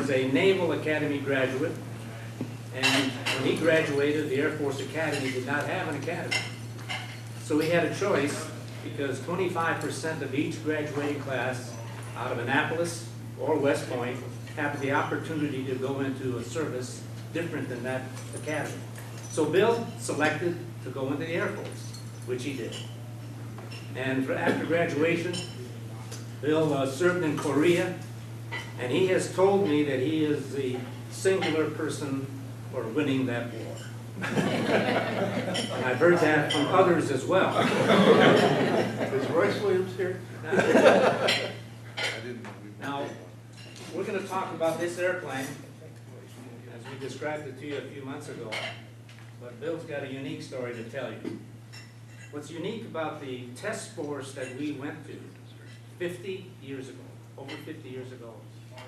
was a Naval Academy graduate, and when he graduated, the Air Force Academy did not have an academy. So he had a choice, because 25% of each graduating class out of Annapolis or West Point have the opportunity to go into a service different than that academy. So Bill selected to go into the Air Force, which he did. And after graduation, Bill served in Korea, and he has told me that he is the singular person for winning that war. And I've heard that from others as well. Is Royce Williams here? Now, we're going to talk about this airplane, as we described it to you a few months ago, but Bill's got a unique story to tell you. What's unique about the test force that we went to 50 years ago, over 50 years ago,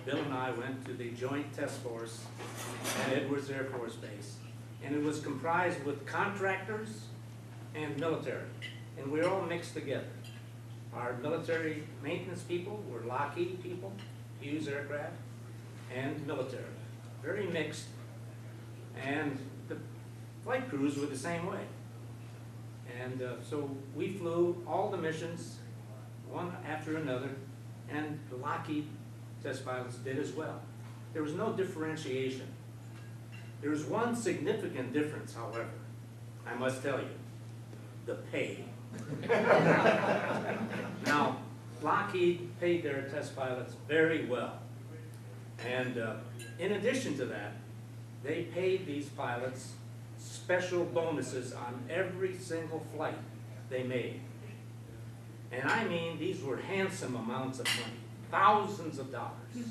Bill and I went to the Joint Test Force at Edwards Air Force Base. And it was comprised with contractors and military. And we were all mixed together. Our military maintenance people were Lockheed people, Hughes aircraft, and military. Very mixed. And the flight crews were the same way. And so we flew all the missions, one after another, and the Lockheed test pilots did as well. There was no differentiation. There was one significant difference, however, I must tell you, the pay. Now, Lockheed paid their test pilots very well. And in addition to that, they paid these pilots special bonuses on every single flight they made. And I mean, these were handsome amounts of money, thousands of dollars.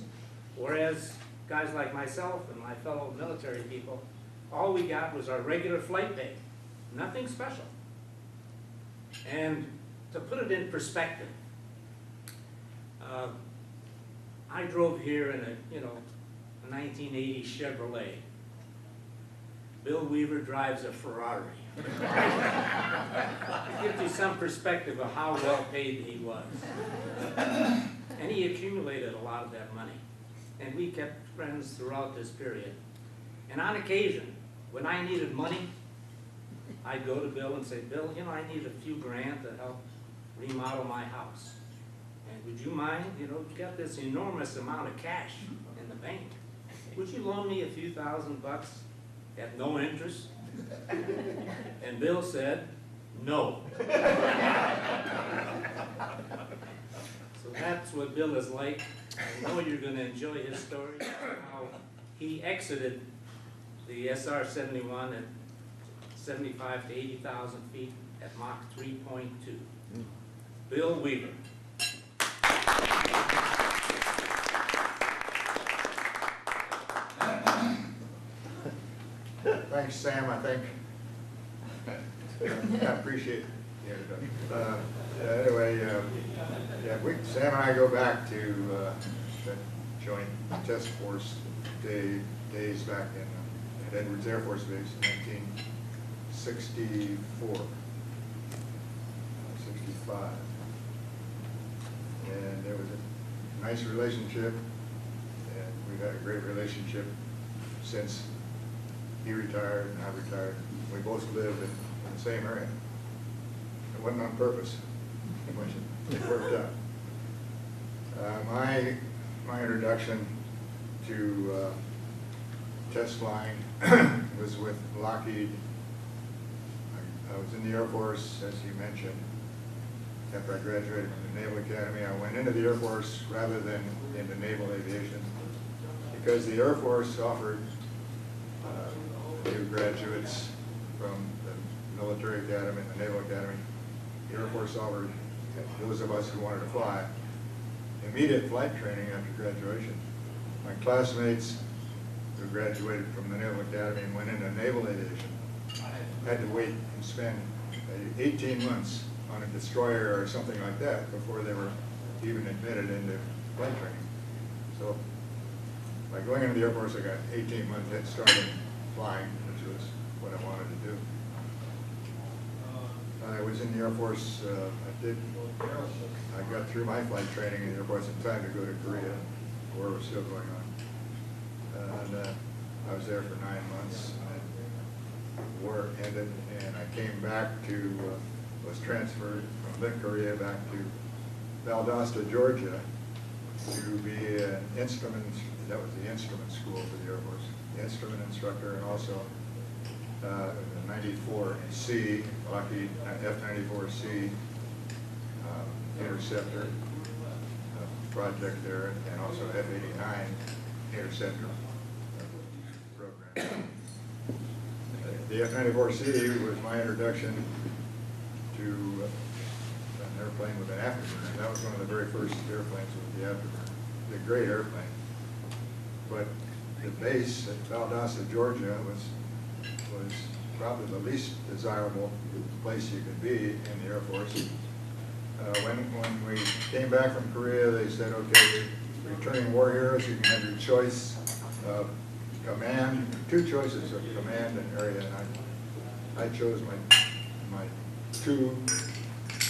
Whereas guys like myself and my fellow military people, all we got was our regular flight pay, nothing special. And to put it in perspective, I drove here in a 1980 Chevrolet. Bill Weaver drives a Ferrari. It gives you some perspective of how well paid he was. And he accumulated a lot of that money. And we kept friends throughout this period. And on occasion, when I needed money, I'd go to Bill and say, Bill, I need a few grand to help remodel my house. And would you mind, you've got this enormous amount of cash in the bank. Would you loan me a few $1,000 at no interest? And Bill said, no. So that's what Bill is like. I know you're going to enjoy his story, how he exited the SR-71 at 75 to 80,000 feet at Mach 3.2. Bill Weaver. Thanks, Sam. I think I appreciate the introduction. Anyway, Sam and I go back to the Joint Test Force days back at Edwards Air Force Base in 1964, 65. And there was a nice relationship, and we've had a great relationship since he retired and I retired. We both lived in the same area. It wasn't on purpose. It worked out. My introduction to test flying was with Lockheed. I was in the Air Force, as you mentioned. After I graduated from the Naval Academy, I went into the Air Force rather than into naval aviation because the Air Force offered new graduates from the Military Academy and the Naval Academy. The Air Force offered those of us who wanted to fly immediate flight training after graduation. My classmates who graduated from the Naval Academy and went into naval aviation had to wait and spend 18 months on a destroyer or something like that before they were even admitted into flight training. So by going into the Air Force, I got 18 months head start in flying, which was what I wanted to do. I was in the Air Force, I got through my flight training in the Air Force in time to go to Korea. The war was still going on. was there for 9 months. And the war ended, and I came back to, was transferred from Mid Korea back to Valdosta, Georgia, to be an instrument, that was the instrument school for the Air Force, the instrument instructor, and also the 94C, Lockheed F-94C interceptor project there, and also F-89 interceptor program. The F-94C was my introduction to an airplane with an afterburner. That was one of the very first airplanes with the afterburner. A great airplane. But the base at Valdosta, Georgia was probably the least desirable place you could be in the Air Force. When we came back from Korea, they said, okay, returning war heroes, you can have your choice of command, 2 choices of command and area, and I chose my 2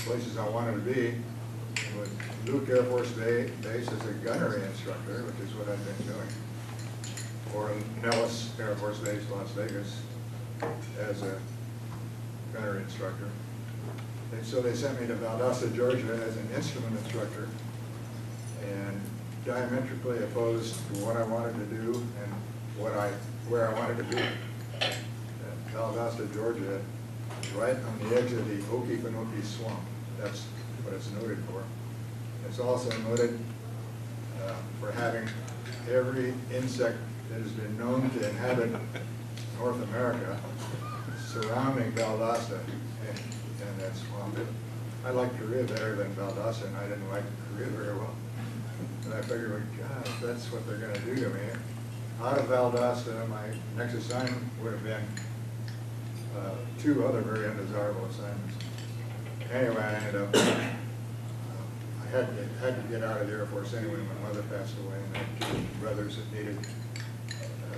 places I wanted to be. With Luke Air Force Base as a gunnery instructor, which is what I've been doing, or Nellis Air Force Base, Las Vegas, as a gunnery instructor. And so they sent me to Valdosta, Georgia as an instrument instructor, and diametrically opposed to what I wanted to do and where I wanted to be. Valdosta, Georgia, right on the edge of the Okefenokee Swamp. That's what it's noted for. It's also noted for having every insect that has been known to inhabit North America surrounding Valdosta and that swamp. I liked Korea better than Valdosta, and I didn't like Korea very well. And I figured, well, God, if that's what they're going to do to me. Out of Valdosta, my next assignment would have been 2 other very undesirable assignments. Anyway, I ended up, I had to get out of the Air Force anyway. My mother passed away, and I had 2 brothers that needed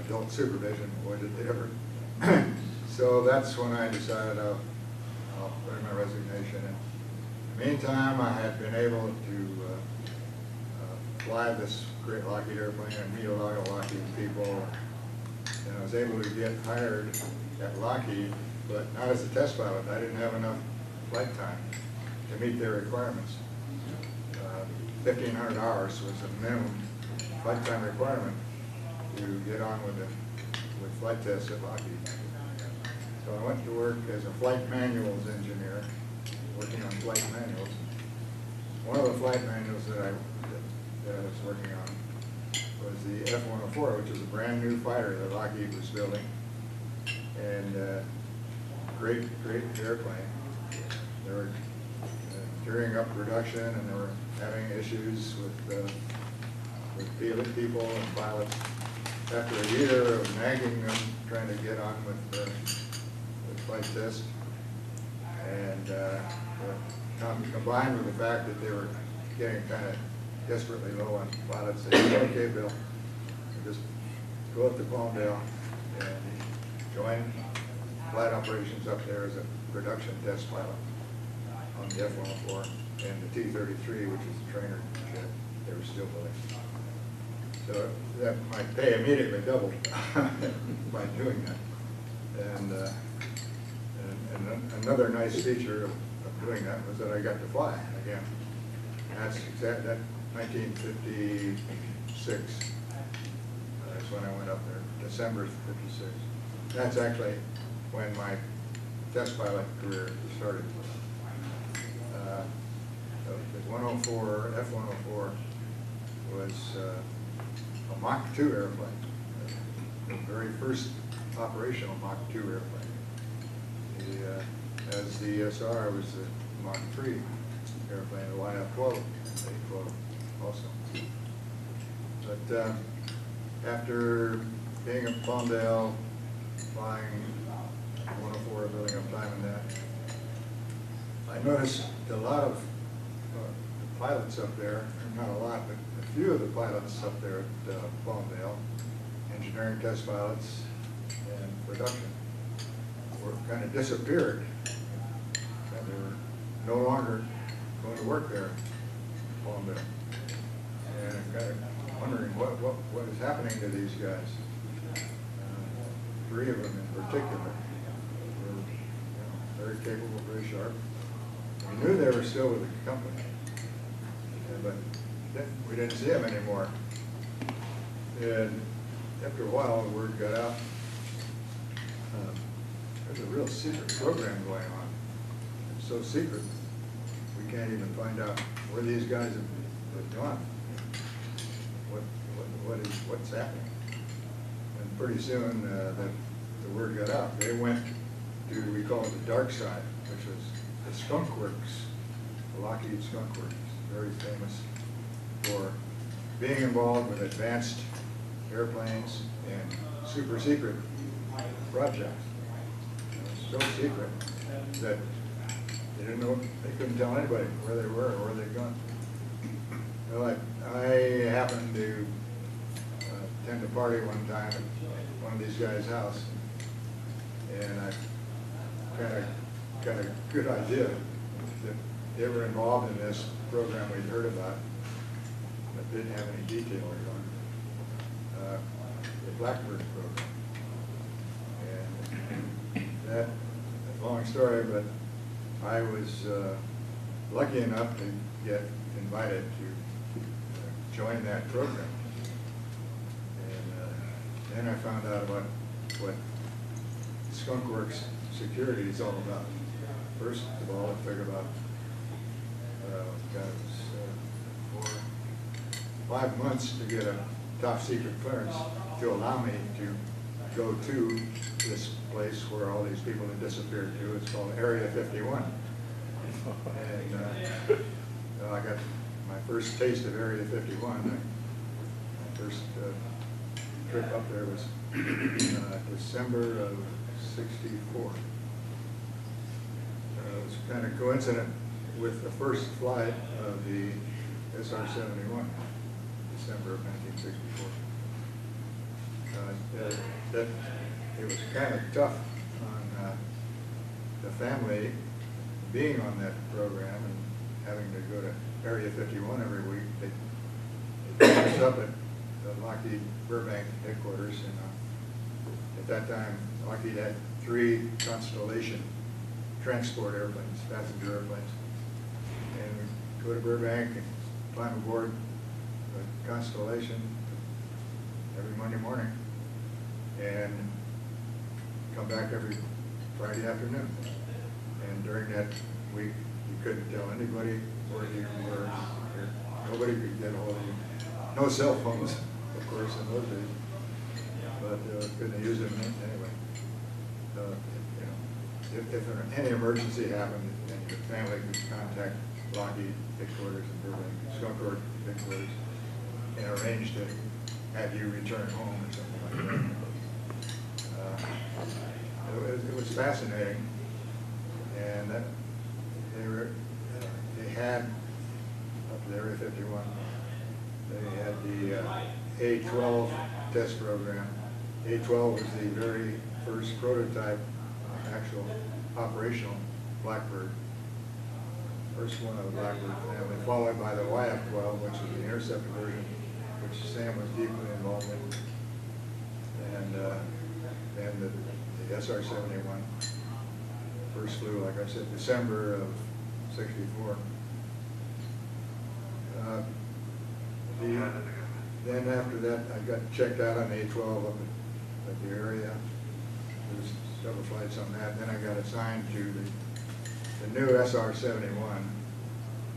adult supervision. Boy, did they ever. So that's when I decided I'll put in my resignation. In the meantime, I had been able to fly this great Lockheed airplane and meet a lot of Lockheed people. And I was able to get hired at Lockheed, but not as a test pilot. I didn't have enough flight time to meet their requirements. 1,500 hours was the minimum flight time requirement to get on with flight tests at Lockheed. So I went to work as a flight manuals engineer, working on flight manuals. One of the flight manuals that I was working on was the F-104, which was a brand new fighter that Lockheed was building, and great airplane. They were gearing up production, and they were having issues with people and pilots. After a year of nagging them, trying to get on with flight test, and combined with the fact that they were getting kind of desperately low on pilots, they said, okay, Bill, just go up to Palmdale and join flight operations up there as a production test pilot on the F-104 and the T-33, which is the trainer jet they were still building. So that my pay immediately doubled by doing that. And another nice feature of doing that was that I got to fly again. That's 1956. That's when I went up there, December '56. That's actually when my test pilot career started. The 104, F-104 was a Mach 2 airplane, the very first operational Mach 2 airplane. As the ESR was the Mach 3 airplane, the YF-12, A-12 also. But after being at Palmdale, flying 104, building up time in that, I noticed a lot of the pilots up there, not a lot, but a few of the pilots up there at Palmdale, engineering test pilots and production, were kind of disappeared. And they were no longer going to work there at Palmdale. And I'm kind of wondering what is happening to these guys. three of them in particular were, very capable, very sharp. We knew they were still with the company, but then we didn't see them anymore. And after a while, the word got out. There's a real secret program going on. It's so secret, we can't even find out where these guys have gone. What's happening? And pretty soon, the word got out. They went to, we call it the dark side, which was the Skunk Works, the Lockheed Skunk Works, very famous for being involved with advanced airplanes and super secret projects. So secret that they didn't know, they couldn't tell anybody where they were or where they'd gone. Well, I happened to attend a party one time at one of these guys' house, and I got a good idea that they were involved in this program we'd heard about, but didn't have any details on the BlackBird program. And that, long story, but I was lucky enough to get invited to join that program. And then I found out about what Skunk Works security is all about. First of all, I figured out, it was 5 months to get a top secret clearance to allow me to go to this place where all these people had disappeared to. It's called Area 51. And I got my first taste of Area 51. My first trip up there was December of '64. It was kind of coincident with the first flight of the SR-71, December of 1964. It was kind of tough on the family being on that program and having to go to Area 51 every week. They picked us up at the Lockheed Burbank headquarters, and at that time, Lockheed had 3 Constellation transport airplanes, passenger airplanes. And we'd go to Burbank and climb aboard the Constellation every Monday morning and come back every Friday afternoon. And during that week, you couldn't tell anybody where you were. Nobody could get a hold of you. No cell phones, of course, in those days, but couldn't use them anyway. If any emergency happened, then your family could contact Lockheed headquarters in Burbank, Skunk Works headquarters, and arrange to have you return home or something like that. It was fascinating, and that they had up at Area 51. They had the A-12 test program. A-12 was the very first prototype, actual operational BlackBird. First one of the BlackBird family, followed by the YF-12, which is the interceptor version, which Sam was deeply involved in. And then the SR-71 first flew, like I said, December of '64. Then after that, I got checked out on A-12 up at the area. There was several flights on that. Then I got assigned to the new SR-71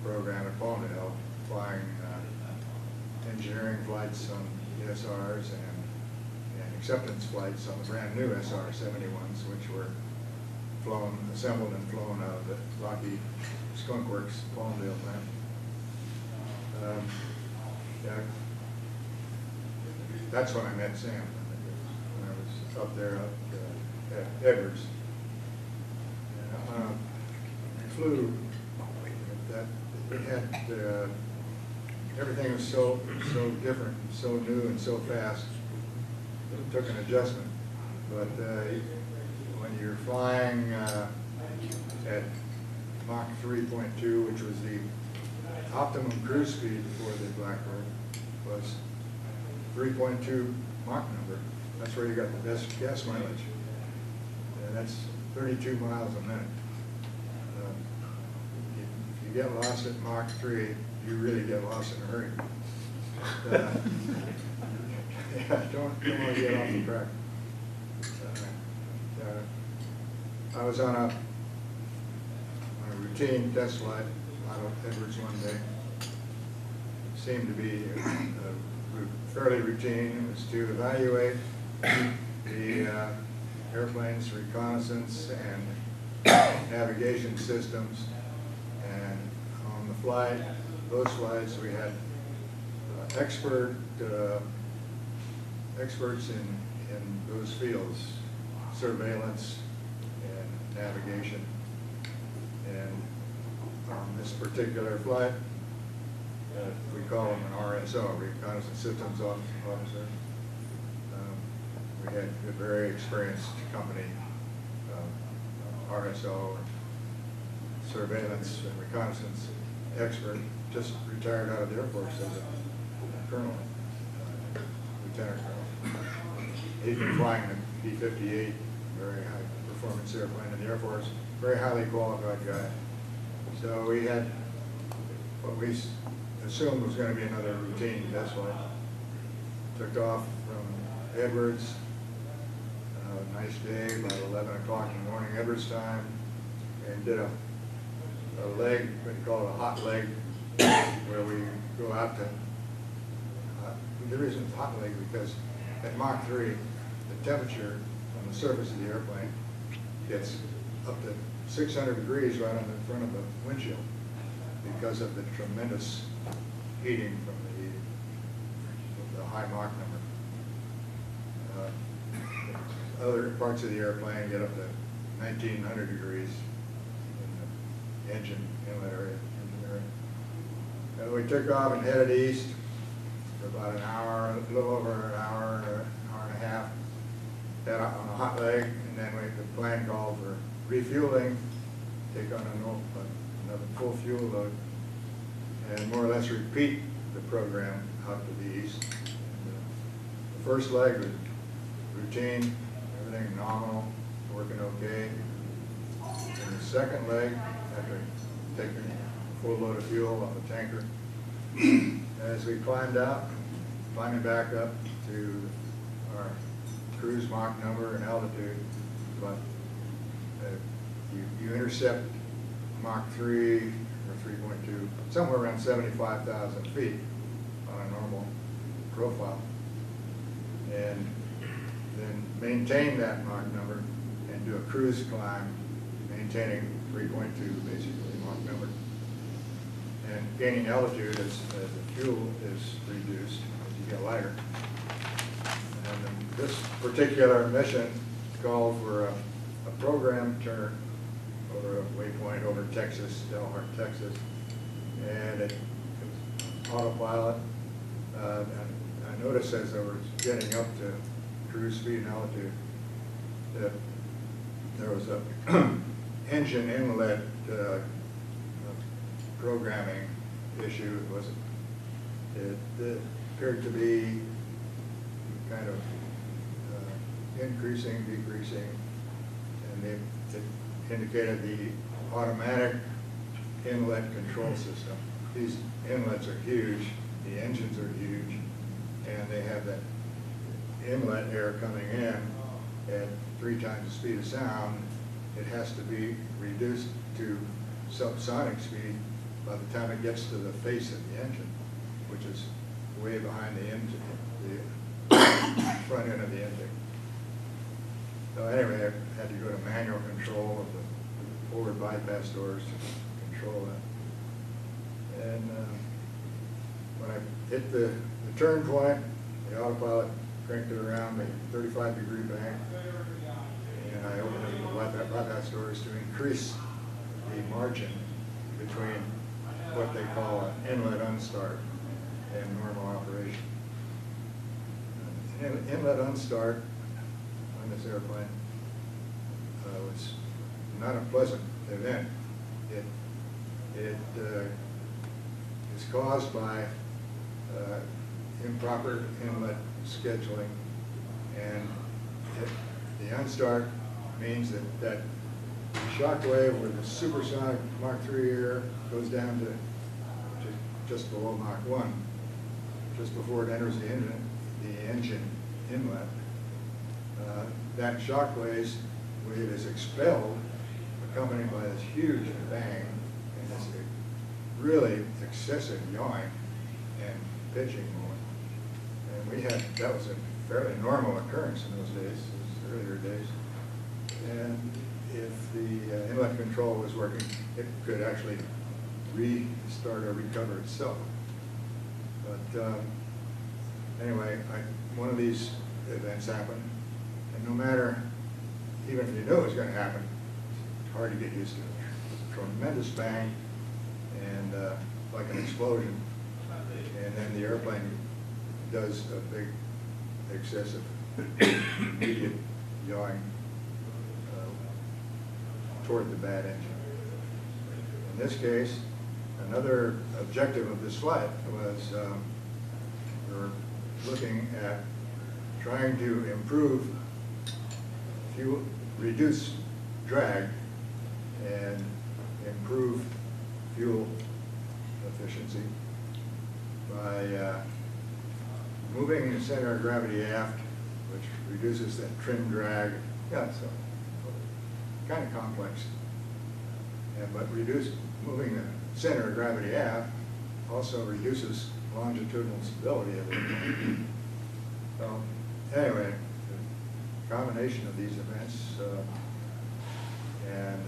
program at Palmdale, flying engineering flights on the SRs and acceptance flights on the brand new SR-71s, which were flown, assembled and flown out of the Lockheed Skunk Works Palmdale plant. That's when I met Sam, when I was up there at Edwards. Flew that it had everything was so different, so new, and so fast. It took an adjustment, but when you're flying at Mach 3.2, which was the optimum cruise speed for the BlackBird, was 3.2 Mach number. That's where you got the best gas mileage. And that's 32 miles a minute. If you get lost at Mach 3, you really get lost in a hurry. Yeah, don't want to get off the track. I was on a routine test flight out of Edwards one day. Seemed to be fairly routine. It was to evaluate the airplane's reconnaissance and navigation systems. And on the flight, those flights, we had experts in those fields, surveillance and navigation. And on this particular flight, we call them an RSO, Reconnaissance Systems Officer. We had a very experienced company, RSO, surveillance and reconnaissance expert, just retired out of the Air Force as a colonel, lieutenant colonel. He'd been flying the B-58, very high performance airplane in the Air Force, very highly qualified guy. So we had what we assumed was going to be another routine test flight. Took off from Edwards, nice day, about 11 o'clock in the morning, Edwards time, and did a leg, what you call it, a hot leg, where we go out to, the reason it's hot leg because at Mach 3, the temperature on the surface of the airplane gets up to 600 degrees right on the front of the windshield because of the tremendous heating from the high Mach number. Other parts of the airplane get up to 1900 degrees in the engine inlet area. We took off and headed east for about an hour, a little over an hour and a half, head out on a hot leg, and then the plane called for refueling, take on another full fuel load, and more or less repeat the program out to the east. The first leg was routine, everything nominal, working okay. And the second leg, after taking a full load of fuel off the tanker, as we climbing back up to our cruise Mach number and altitude, but you intercept Mach 3 or 3.2, somewhere around 75,000 feet on a normal profile. And then maintain that Mach number and do a cruise climb, maintaining 3.2 basically Mach number. And gaining altitude as the fuel is reduced as you get lighter. And then this particular mission called for a program turn over a waypoint over Texas, Delaware, Texas. And it was autopilot. And I noticed as I was getting up to cruise speed and altitude that there was a engine inlet programming issue. It appeared to be kind of increasing, decreasing, and it indicated the automatic inlet control system. These inlets are huge, the engines are huge, and they have that inlet air coming in at 3 times the speed of sound. It has to be reduced to subsonic speed by the time it gets to the face of the engine, which is way behind the engine, the front end of the engine. So anyway, I had to go to manual control of the forward bypass doors to control that. And when I hit the turn point, the autopilot cranked it around the 35-degree bank, and I opened the bypass doors to increase the margin between what they call an inlet unstart and normal operation. Inlet unstart on this airplane was not a pleasant event. It is caused by improper inlet scheduling and the unstart means that shock wave with the supersonic Mach 3 air goes down to just below Mach 1, just before it enters the engine inlet. That shock wave is expelled, accompanied by this huge bang and this really excessive yawing and pitching moment. And we had, that was a fairly normal occurrence in those days, those earlier days. And if the inlet control was working, it could actually restart or recover itself. But anyway, one of these events happened, and no matter, even if you knew it was going to happen, it's hard to get used to it. It's a tremendous bang, and like an explosion, and then the airplane does a big, excessive, immediate yawing toward the bad engine. In this case, another objective of this flight was we were looking at trying to improve fuel, reduce drag, and improve fuel efficiency by moving the center of gravity aft, which reduces that trim drag. Yeah, so kind of complex. Yeah, but moving the center of gravity aft also reduces longitudinal stability of the airplane. So anyway, the combination of these events and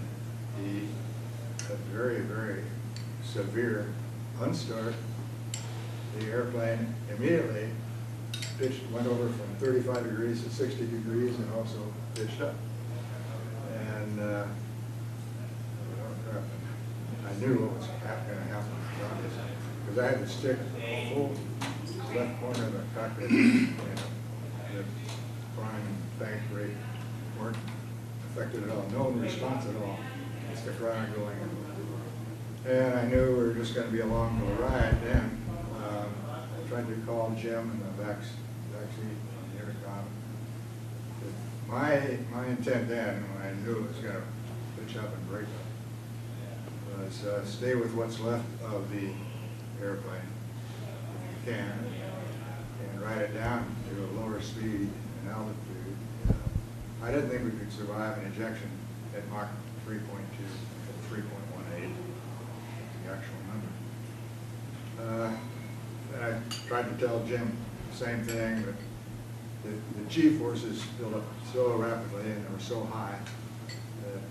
a very, very severe unstart, the airplane immediately went over from 35 degrees to 60 degrees and also pitched up. And I knew what was going to happen because I had to stick the full left corner of the cockpit, and the prime and bank rate weren't affected at all, no response at all. It's the ground going. And I knew we were just going to be along for the ride then. I tried to call Jim in the back seat on the intercom. My intent then, when I knew it was going to pitch up and break up, was stay with what's left of the airplane, if you can, and ride it down to a lower speed and altitude. I didn't think we could survive an ejection at Mach 3.2 or 3.18, the actual number. And I tried to tell Jim the same thing, but the G forces built up so rapidly and they were so high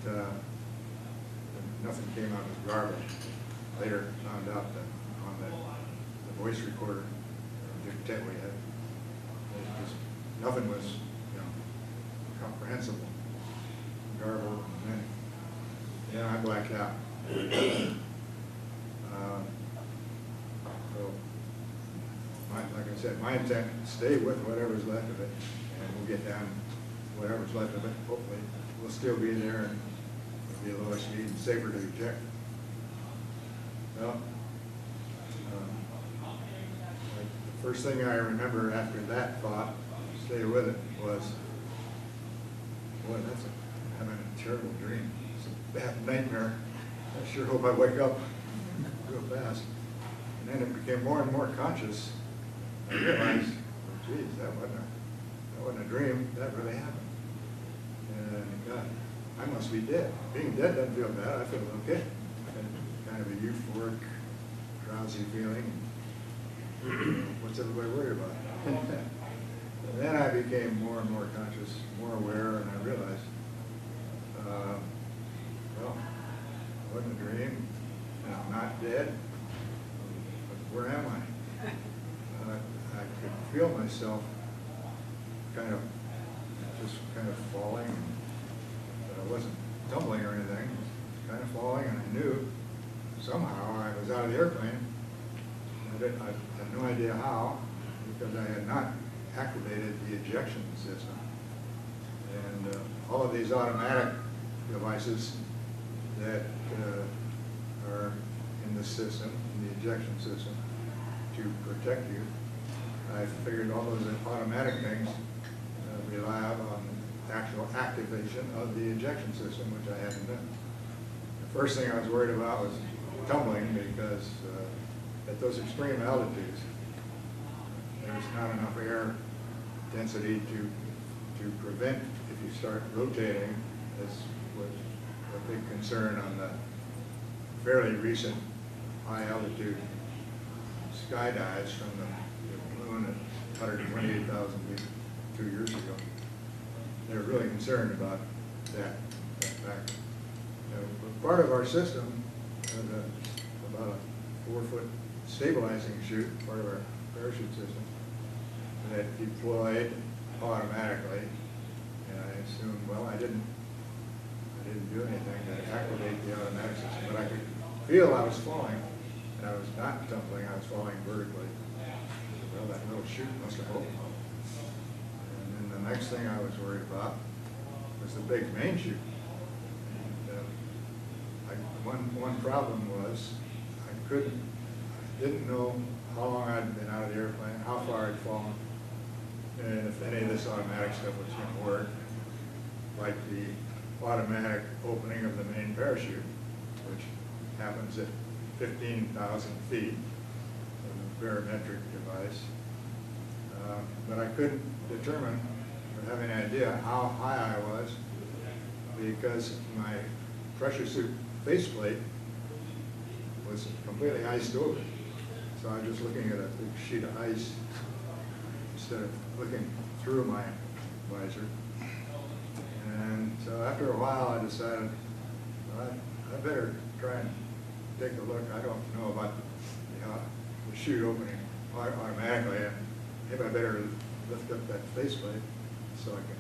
that nothing came out as garbage. Later found out that on the voice recorder, the tape we had, nothing was, comprehensible, garbled, and then I blacked out. So, like I said, my intent is to stay with whatever's left of it, and we'll get down whatever's left of it. Hopefully, we'll still be there, and it'll be a lower speed and safer to eject. Well, the first thing I remember after that thought, stay with it, was, boy, I'm having a terrible dream. It's a bad nightmare. I sure hope I wake up real fast. And then it became more and more conscious. I realized, oh, geez, that wasn't a dream. That really happened. And God, I must be dead. Being dead doesn't feel bad. I feel okay. Kind of a euphoric, drowsy feeling. What's everybody worried about? And then I became more and more conscious, more aware, and I realized, well, it wasn't a dream, and I'm not dead, but where am I? I could feel myself kind of falling, but I wasn't tumbling or anything, kind of falling, and I knew somehow I was out of the airplane. I had no idea how, because I had not activated the ejection system. And all of these automatic devices that are in the system, in the ejection system, to protect you, I figured all those automatic things rely on actual activation of the ejection system, which I hadn't done. The first thing I was worried about was tumbling, because at those extreme altitudes, there's not enough air density to prevent, if you start rotating. This was a big concern on the fairly recent high altitude skydives from the balloon at 128,000 feet 2 years ago. They were really concerned about that fact. Part of our system has about a 4-foot stabilizing chute, part of our parachute system, that deployed automatically. And I assumed, well, I didn't do anything to activate the automatic system, but I could feel I was falling, and I was not tumbling, I was falling vertically. Well, that little chute must have opened. And then the next thing I was worried about was the big main chute. And one problem was I didn't know how long I'd been out of the airplane, how far I'd fallen, and if any of this automatic stuff was going to work, like the automatic opening of the main parachute, which happens at 15,000 feet with a barometric device. But I couldn't determine or have any idea how high I was, because my pressure suit faceplate was completely iced over. So I was just looking at a big sheet of ice instead of looking through my visor. And so after a while I decided, well, I better try and take a look. I don't know about the chute opening automatically, and maybe I better lift up that faceplate so I can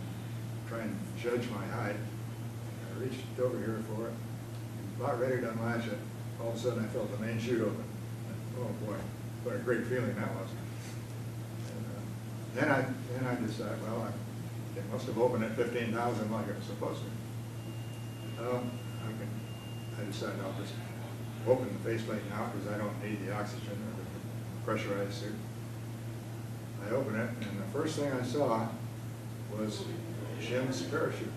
try and judge my height. I reached over here for it, about ready to unlatch it. All of a sudden I felt the main chute open. And, oh boy, what a great feeling that was. And then I decided, well, it must have opened at 15,000 like it was supposed to. I decided I'll just open the faceplate now because I don't need the oxygen or the pressurized suit. I opened it, and the first thing I saw was Jim's parachute.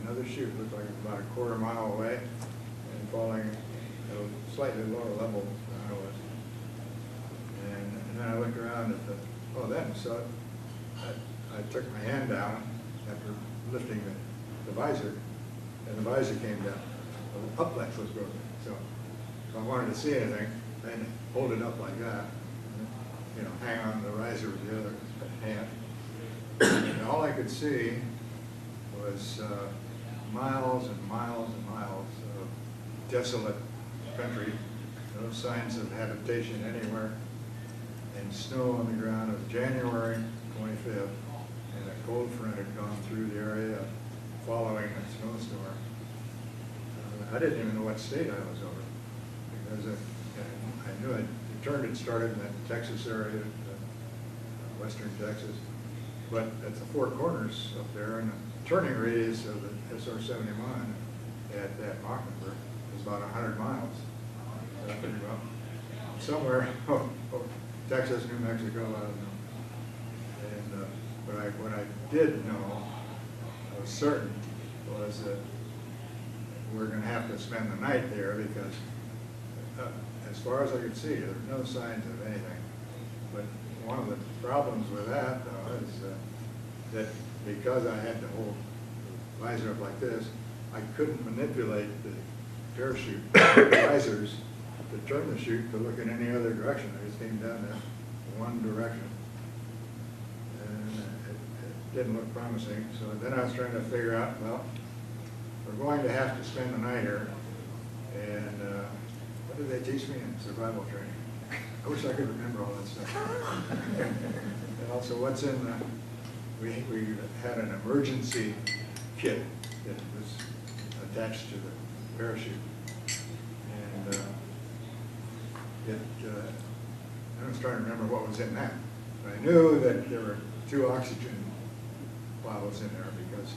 Another chute looked like it was about a quarter mile away and falling at a slightly lower level than I was. And then I looked around at I took my hand down after lifting the visor, and the visor came down. The uplight was broken. So if I wanted to see anything, I had to hold it up like that, hang on to the riser with the other hand. And all I could see was miles and miles and miles of desolate country, no signs of habitation anywhere, and snow on the ground. It was January 25th, and a cold front had gone through the area following a snowstorm. I didn't even know what state I was over, because I knew the turn had started in that Texas area, western Texas, but at the Four Corners up there, and the turning radius of the SR-71 at Mockingbird was about 100 miles. So I figured, well, somewhere, Texas, New Mexico, I don't know. And but what I did know, I was certain, was that we're going to have to spend the night there, because as far as I could see, there were no signs of anything. But one of the problems with that, though, is that because I had to hold the visor up like this, I couldn't manipulate the parachute visors to turn the chute to look in any other direction. I just came down that one direction. And it didn't look promising. So then I was trying to figure out, well, we're going to have to spend the night here. And what did they teach me in survival training? I wish I could remember all that stuff. And also, what's in the, we had an emergency kit that was attached to the parachute. And I was trying to remember what was in that. But I knew that there were 2 oxygen bottles in there, because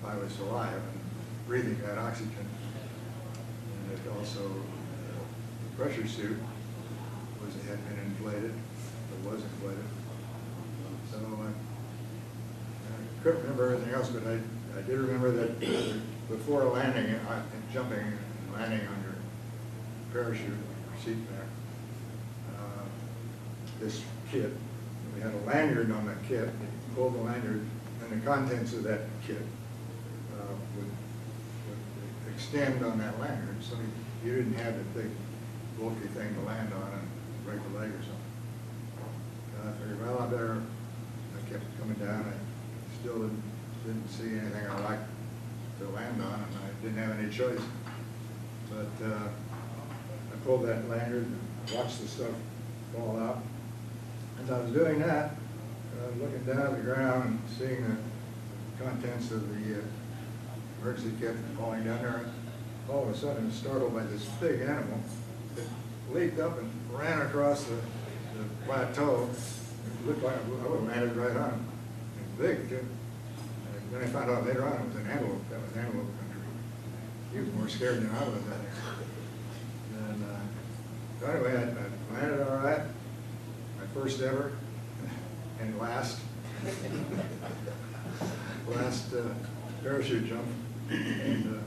I was alive and breathing that oxygen. And it also, the pressure suit had been inflated, or was inflated. So I couldn't remember everything else, but I I did remember that before landing, jumping and landing on your parachute or seat back, this kit, we had a lanyard on that kit. You pulled the lanyard, and the contents of that kit would extend on that lanyard, so you didn't have the big bulky thing to land on and break a leg or something. I figured, well, I kept coming down. I still didn't see anything I liked to land on, and I didn't have any choice. But I pulled that lanyard and watched the stuff fall out. As I was doing that, looking down at the ground and seeing the contents of the emergency kit falling down there, all of a sudden I was startled by this big animal that leaped up and ran across the plateau. It looked like I would have landed right on him. It was big, too. And then I found out later on it was an antelope. That was antelope country. He was more scared than I was, I think. And so anyway, I landed all right. My first ever and last parachute jump. And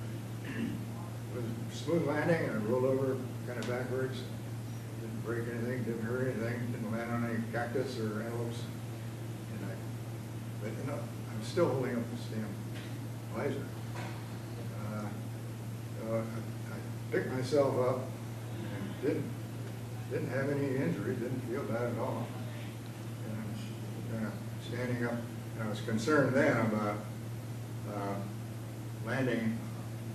it was a smooth landing, and I rolled over kind of backwards. Didn't break anything, didn't hurt anything, didn't land on any cactus or antelopes. But you know, I'm still holding up this damn visor. So I picked myself up and didn't have any injury, didn't feel bad at all. And I'm kind of standing up, and I was concerned then about landing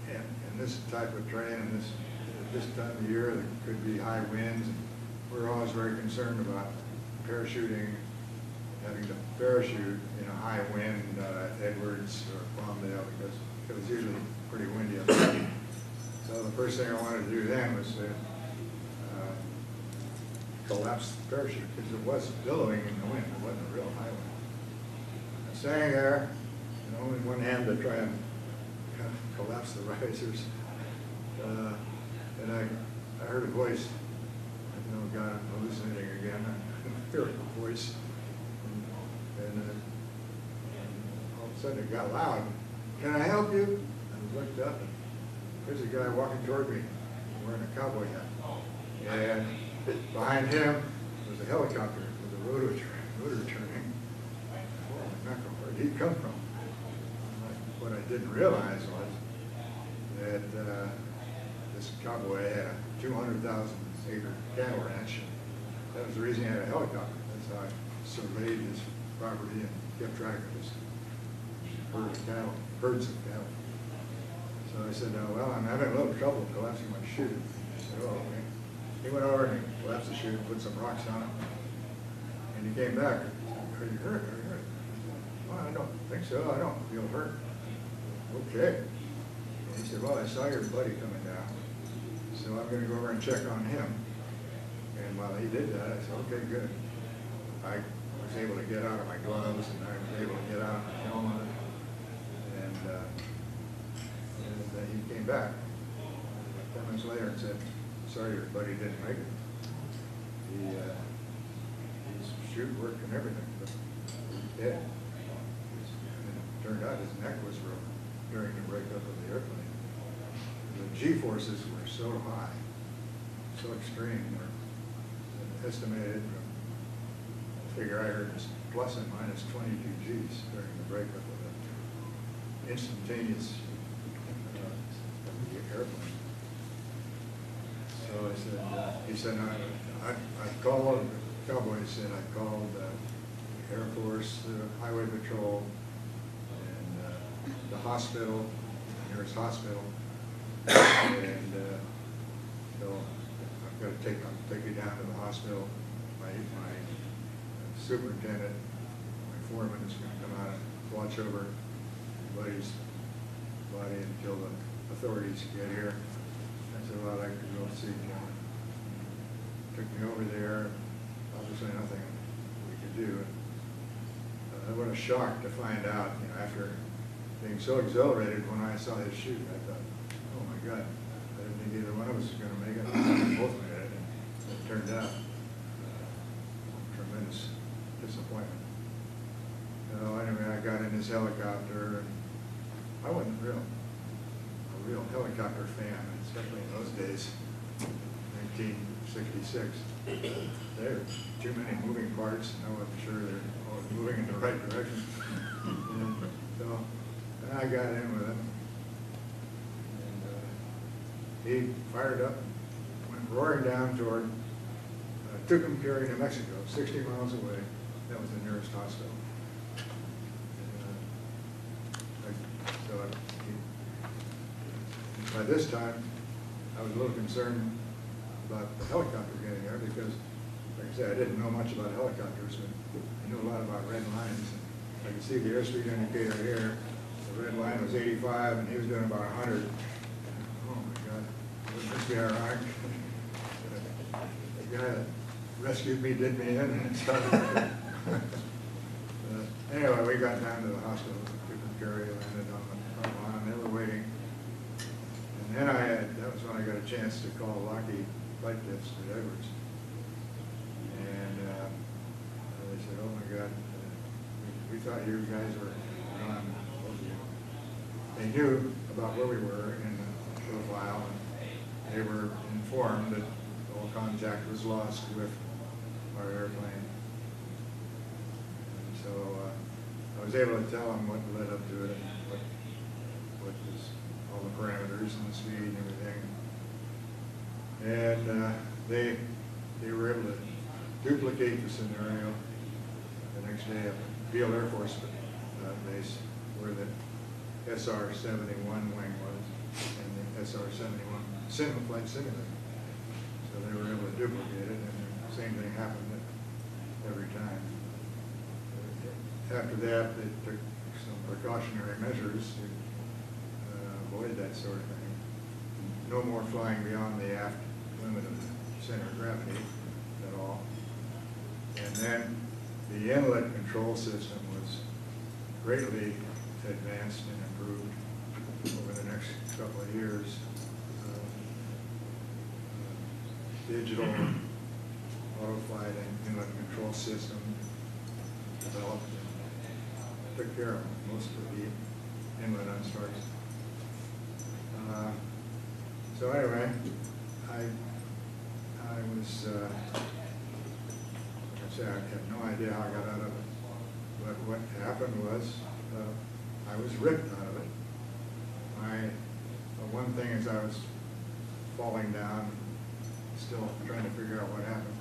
in this type of terrain and at this time of year. There could be high winds. And we're always very concerned about parachuting, having to parachute in a high wind at Edwards or Palmdale, because it was usually pretty windy up there. So the first thing I wanted to do then was to collapse the parachute, because it was billowing in the wind. It wasn't a real high wind. I was standing there, and only one hand to try and collapse the risers. And I heard a voice. I know, God, I'm hallucinating again. I heard a voice. And all of a sudden it got loud. Can I help you? And I looked up, and there's a guy walking toward me wearing a cowboy hat. And behind him was a helicopter with a rotor turning. Oh, where'd he come from? What I didn't realize was that this cowboy had a 200,000-acre cattle ranch. That was the reason he had a helicopter. That's how I surveyed his property and kept track of his herds of cattle. So I said, well, I'm having a little trouble collapsing my chute. He said, oh, okay. He went over and he collapsed the chute, put some rocks on it, and he came back. He said, are you hurt? Are you hurt? Well, I don't think so. I don't feel hurt. Okay. And he said, well, I saw your buddy coming down, so I'm going to go over and check on him. And while he did that, I said, okay, good. I was able to get out of my gloves, and I was able to get out of my helmet. And he came back 10 minutes later and said, sorry, your buddy didn't make it. His chute worked and everything, but he's dead. And it turned out his neck was broken during the breakup of the airplane. The G-forces were so high, so extreme, were estimated from, I figure I heard was plus and minus 22 Gs during the breakup of the instantaneous airplane. So I said, he said, I called, the cowboy said, I called the Air Force, the Highway Patrol, and the hospital, the nearest hospital. And so I've got to take you down to the hospital. My superintendent, my foreman is going to come out and watch over your buddy's body until the authorities get here. I said, well, I'd like to go see John. Took me over there. Obviously nothing we could do. What a shock to find out, after being so exhilarated when I saw his chute. I thought, oh my God, I didn't think either one of us was going to make it. We both made it, and it turned out tremendous disappointment. Anyway, I got in his helicopter and I wasn't a real helicopter fan, especially in those days, 1966. There were too many moving parts, and I wasn't sure they're always moving in the right direction. And so I got in with him, and he fired up, went roaring down toward Tucumcari, New Mexico, 60 miles away. That was the nearest hospital. By this time, I was a little concerned about the helicopter getting there because, like I said, I didn't know much about helicopters, but I knew a lot about red lines. I could see the airspeed indicator here. The red line was 85, and he was doing about 100. Oh my God, wouldn't this be ironic? The guy that rescued me did me in and started. Anyway, we got down to the hospital. Tucumcari, landed on the front line. They were waiting. And then that was when I got a chance to call Lockheed flight tips at Edwards. And they said, oh my God, we thought you guys were gone. They knew about where we were in the profile, and they were informed that all contact was lost with our airplane. And so I was able to tell them what led up to it, and what was all the parameters and the speed and everything. And they were able to duplicate the scenario the next day at Beale Air Force Base, where the SR-71 wing was, and the SR-71 flight simulator. So they were able to duplicate it, and the same thing happened every time. After that, they took some precautionary measures to avoid that sort of thing. No more flying beyond the aft limit of the center of gravity at all. And then the inlet control system was greatly advanced and improved over the next couple of years. Digital auto-flight and inlet control system developed and took care of most of the inlet unstarts. So anyway, I was, like I said, I had no idea how I got out of it. But what happened was, I was ripped out of it. One thing is I was falling down, still trying to figure out what happened.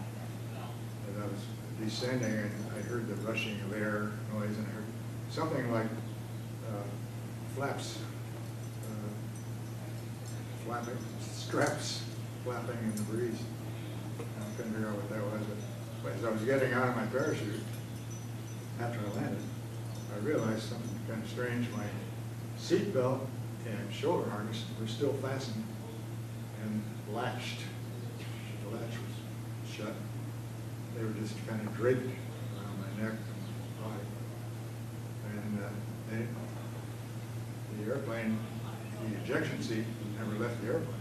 As I was descending, and I heard the rushing of air noise, and I heard something like flaps, flapping, straps flapping in the breeze. I couldn't figure out what that was, but as I was getting out of my parachute, after I landed, I realized something kind of strange. My seat belt and shoulder harness were still fastened and latched. The latch was shut. They were just kind of draped around my neck and body. And the airplane, the ejection seat never left the airplane.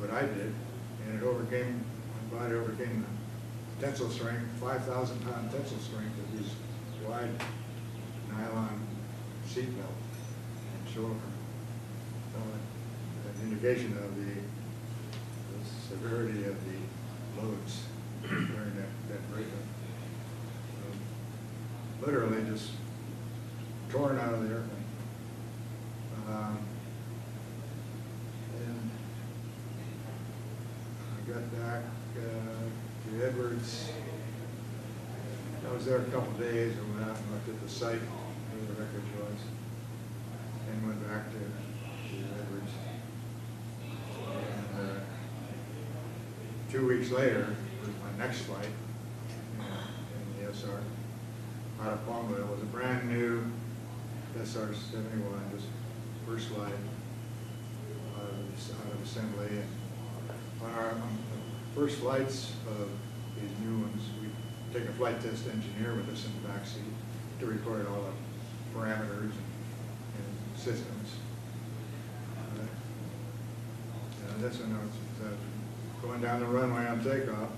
But I did, and my body overcame the tensile strength, 5,000-pound tensile strength of these wide nylon seat belt and shoulder. So an indication of the severity of the loads during that breakup. Literally just torn out of the airplane. And I got back to Edwards. I was there a couple of days and went out and looked at the site where the wreckage was, and went back to Edwards. And 2 weeks later was my next flight in the SR out of Palmville. It was a brand new SR-71, just first flight out of assembly. And on the first flights of these new ones, we take a flight test engineer with us in the back seat to record all the parameters and systems. That's when I was going down the runway on takeoff.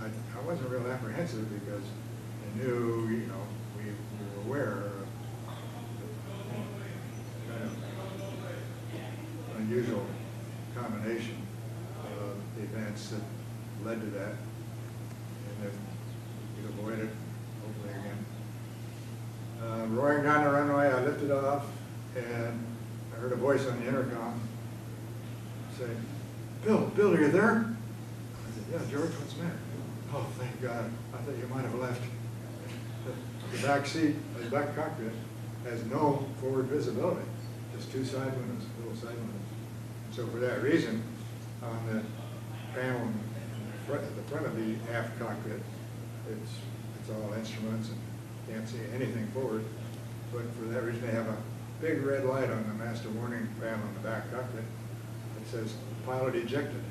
I wasn't real apprehensive because I knew, we were aware of events that led to that, and that we avoided, hopefully again. Roaring down the runway, I lifted off, and I heard a voice on the intercom say, Bill, are you there? I said, yeah, George, what's the matter? Oh, thank God, I thought you might have left. The back seat, the back cockpit, has no forward visibility, just two side windows, little side windows. So for that reason, on the panel at the front of the aft cockpit, it's all instruments and can't see anything forward. But for that reason, they have a big red light on the master warning panel in the back cockpit that says pilot ejected.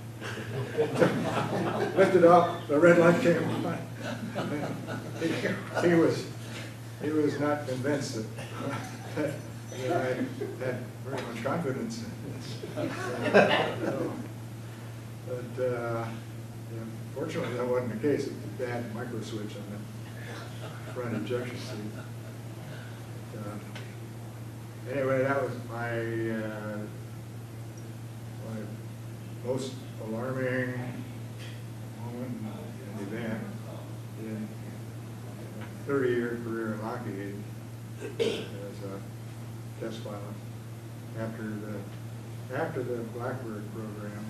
Lifted up, the red light came on. He was not convinced that I had very much confidence in this. But fortunately, that wasn't the case. It was a bad micro switch on the front ejection seat. Anyway, that was my most alarming moment and event in a 30-year career at Lockheed as a test pilot. After the BlackBird program,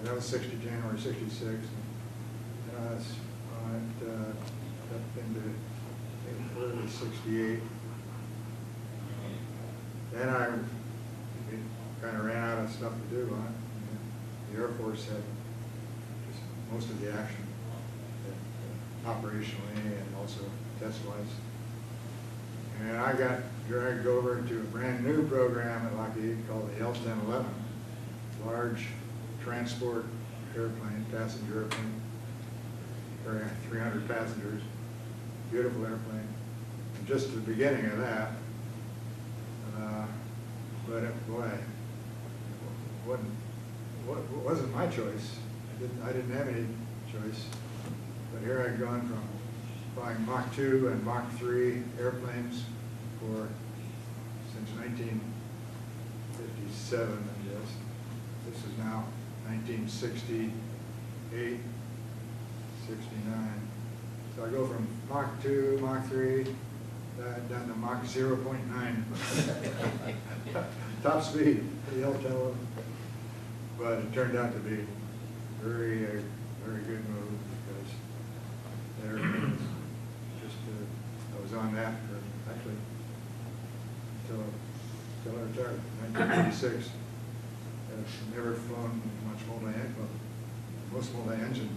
that was January '66, and I was up into early '68. Then I kind of ran out of stuff to do on it. The Air Force had just most of the action, operationally and also test-wise. And I got dragged over to a brand new program at Lockheed called the L-1011, large transport airplane, passenger airplane, carrying 300 passengers, beautiful airplane. And just at the beginning of that, but boy, it wasn't my choice. I didn't have any choice. But here I'd gone from flying Mach 2 and Mach 3 airplanes since 1957, I guess. This is now 1968, 69. So I go from Mach 2, Mach 3, down to Mach 0.9. Top speed, the L-1011. But it turned out to be a very good move, because there was just, I was on that for actually until I retired in 1986. I've never flown much multi-engine. Well, most multi-engine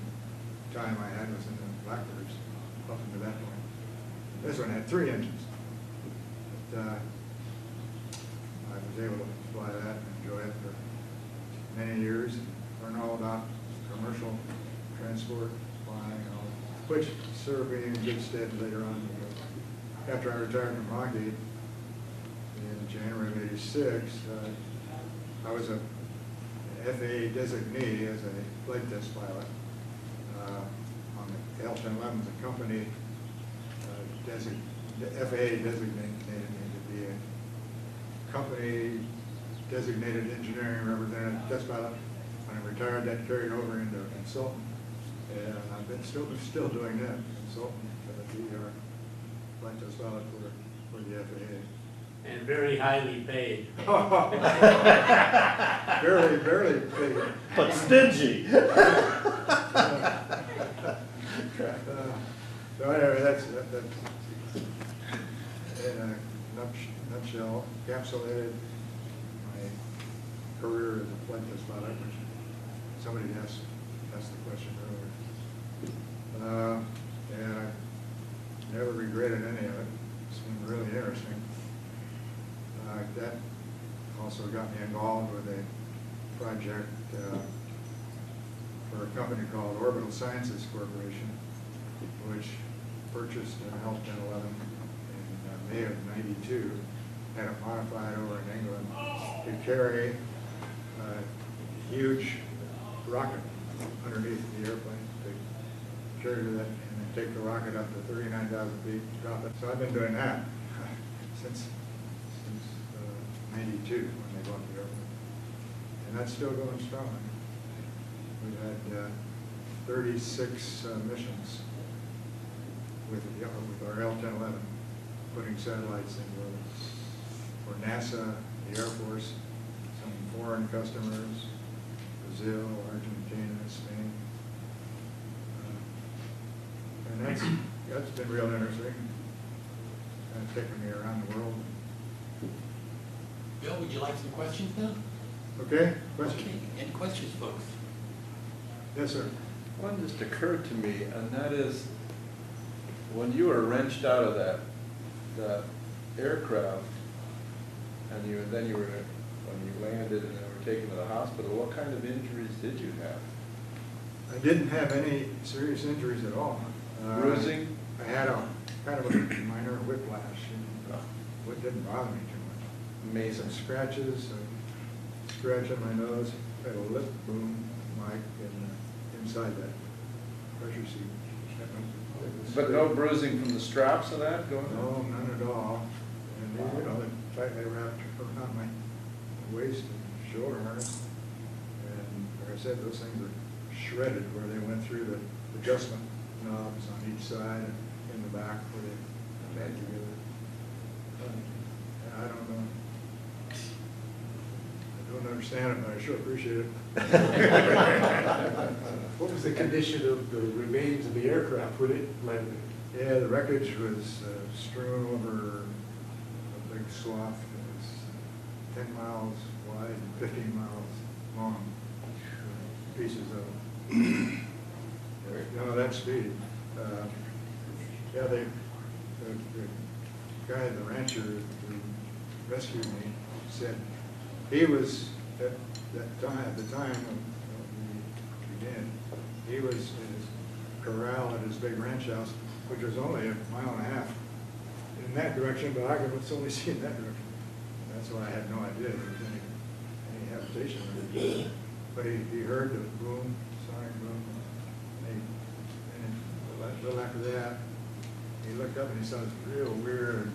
time I had was in the BlackBirds up until that point. This one had 3 engines. But, I was able to fly that and enjoy it for many years, and learn all about commercial transport flying, which served me in good stead later on. After I retired from Lockheed in January of '86, I was a FAA designee as a flight test pilot on the L-1011. The company the FAA designated me to be a company designated engineering representative test pilot. When I retired, that carried over into a consultant, and I've been still doing that, consultant to be our flight test pilot for the FAA. And very highly paid. Barely paid. But stingy. So anyway, that's in a nutshell, encapsulated my career as a flight test pilot, which somebody asked the question earlier. And I never regretted any of it. It's been really interesting. That also got me involved with a project for a company called Orbital Sciences Corporation, which purchased an L-1011 in May of '92, had it modified over in England to carry a huge rocket underneath the airplane, to carry that and then take the rocket up to 39,000 feet, drop it. So I've been doing that since '92 when they bought the airplane, and that's still going strong. We had 36 missions with our L-1011, putting satellites into orbit. For NASA, the Air Force, some foreign customers, Brazil, Argentina, Spain. And that's been real interesting. Kind of taken me around the world. Bill, would you like some questions now? Okay, question? Okay, any questions, folks? Yes, sir. One just occurred to me, and that is, when you were wrenched out of that aircraft, and then you were, when you landed and you were taken to the hospital, what kind of injuries did you have? I didn't have any serious injuries at all. Bruising? I had a kind of a minor whiplash, and it didn't bother me too much. Made some scratches, a scratch on my nose, had a lip boom mic inside that pressure seat. But no bruising from the straps of that going on? No, none at all. And they, they tightly wrapped around my waist and shoulder harness. And like I said, those things are shredded where they went through the adjustment knobs on each side and in the back where they met together. I don't know. I don't understand it, but I sure appreciate it. What was the condition of the remains of the aircraft when it landed? Yeah, the wreckage was strewn over a big swath. It was 10 miles wide and 15 miles long. Pieces of that speed. Yeah, the guy, the rancher who rescued me, said he was at the time of we began, he was in his corral at his big ranch house, which was only a mile and a half in that direction, but I could only see in that direction. That's why I had no idea there was any habitation there. But he heard the boom, sonic boom, and a little after that, he looked up and he saw this real weird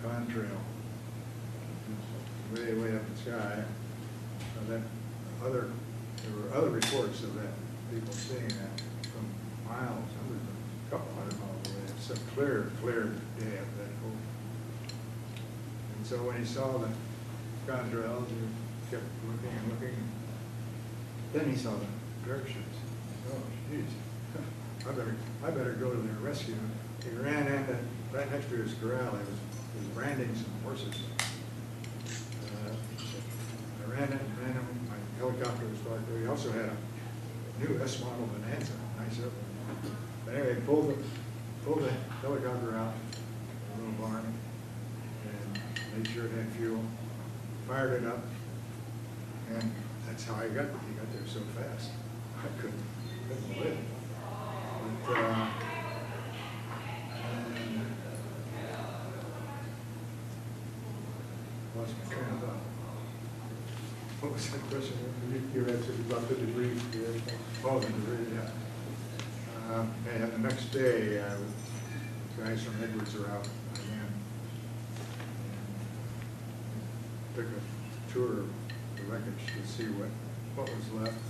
contrail way up in the sky. There were other reports of that, people seeing that from miles, a couple hundred miles away. It's a clear day up that hole. And so when he saw the contrails, he kept looking and looking. Then he saw the parachutes. Oh, geez, I better go to their rescue. He ran in, right next to his corral. He was branding some horses. I ran in, my helicopter was parked there. He also had a new S-model Bonanza, nice airplane. But anyway, pulled the helicopter out of the little barn and made sure it had fuel, fired it up, and that's how he got there so fast. I couldn't believe it. But, lost my train of thought. What was that question? Your answer about the debris. Oh, the debris, yeah. And the next day, guys from Edwards are out again. And took a tour of the wreckage to see what was left,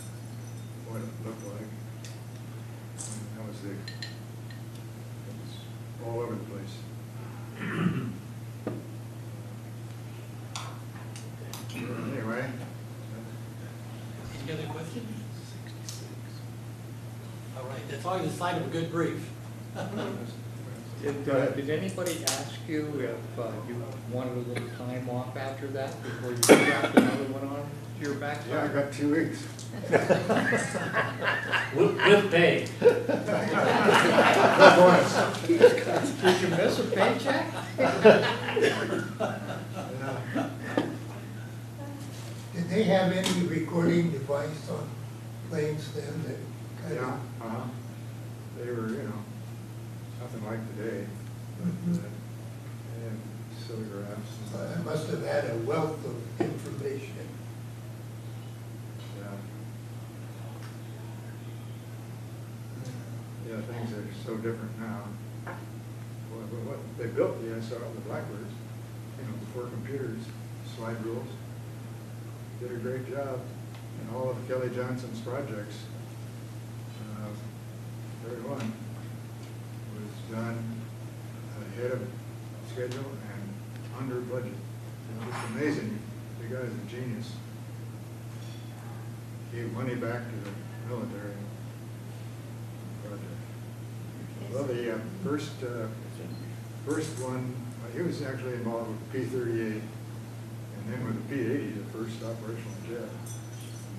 what it looked like. And that was it was all over the place. Anyway. Any other questions? All right, that's always a sign of a good brief. Did anybody ask you if you wanted a little time off after that before you strapped another one on to your backside? Yeah, I got 2 weeks. With pay. Did you miss a paycheck? Did they have any recording device on planes then that kind Yeah, of? they were, nothing like today. And silligraphs. I must have had a wealth of information. Yeah, things are so different now. What they built the SR, the BlackBirds, before computers, slide rules, did a great job. in all of Kelly Johnson's projects, every one was done ahead of schedule and under budget. It's amazing. The guy's a genius. Gave money back to the military project. Well, the first one, he was actually involved with P-38 and then with the P-80, the first operational jet.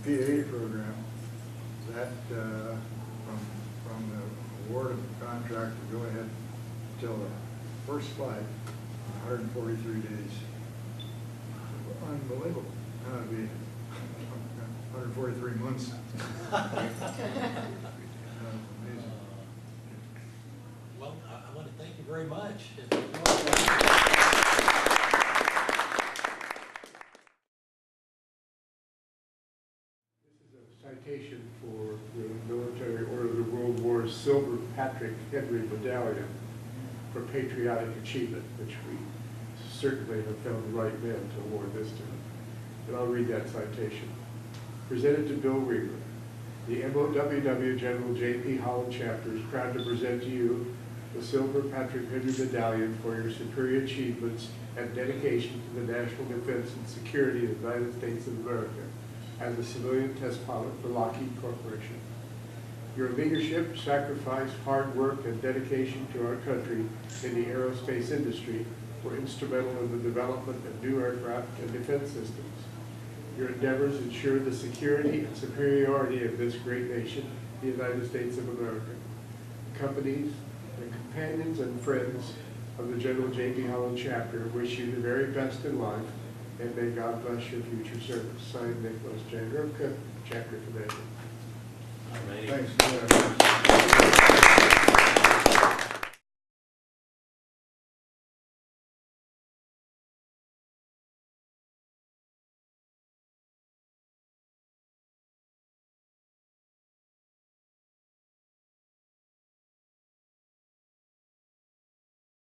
The P-80 program, that from the award of the contract to go ahead until the first flight, 143 days. Unbelievable. Now it'd be 143 months. Amazing. Well, I want to thank you very much. This is a citation for the Military Order of the World War's Silver Patrick Henry Medallion for patriotic achievement, which we certainly have found the right man to award this to. And I'll read that citation. Presented to Bill Reaver, the MOWW General J.P. Holland chapter is proud to present to you the Silver Patrick Henry Medallion for your superior achievements and dedication to the national defense and security of the United States of America as a civilian test pilot for Lockheed Corporation. Your leadership, sacrifice, hard work, and dedication to our country in the aerospace industry were instrumental in the development of new aircraft and defense systems. Your endeavors ensure the security and superiority of this great nation, the United States of America. Companies, the companions and friends of the General J.P. Holland chapter wish you the very best in life, and may God bless your future service. Signed, Nicholas J. Rivka, Chapter Commander. Thanks.